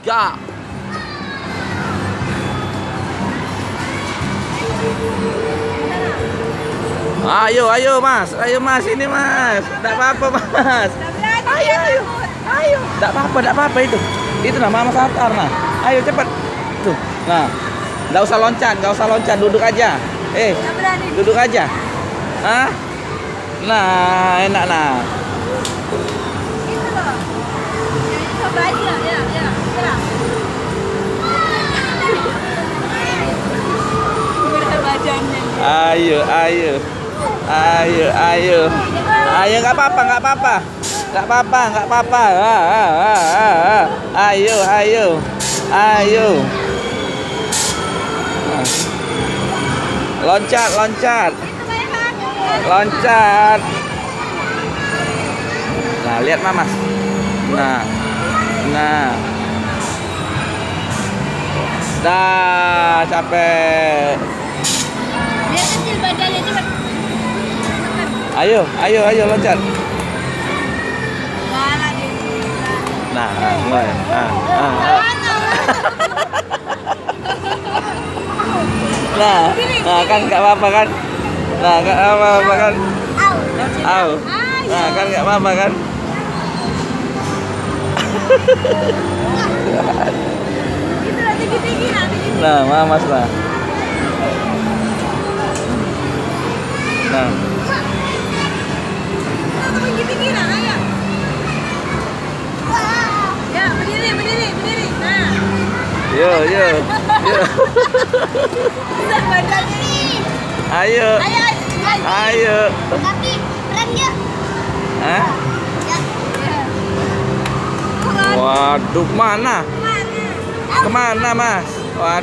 Ya. Ayo mas, ini mas, tidak apa-apa mas, ayo, tidak apa-apa itu nama Mas Atar nah, ayo cepat, tuh, nah, nggak usah loncat, duduk aja, duduk aja, ah, nah enak nah, Coba aja, ya. ayo, nggak apa-apa, ayo, loncat, nah lihat Mamas, nah, dah capek. Dia kecil badannya cepat. Ayo loncat. Wala dia. Nah, mulai. Nah, kan nggak apa-apa kan? Nah, nggak apa-apa kan? Au. Nah, kan nggak apa-apa kan? Itu lah tinggi-tinggi nanti. Nah, Mamas lah. Nah, Tinggi-tinggi nah, ayo. Ya, berdiri. Nah. yo. Besar badannya nih. Ayo. Kaki, keren ya. Hah? Ya. Waduh, mana? Mana? Kemana Mas? Waduh.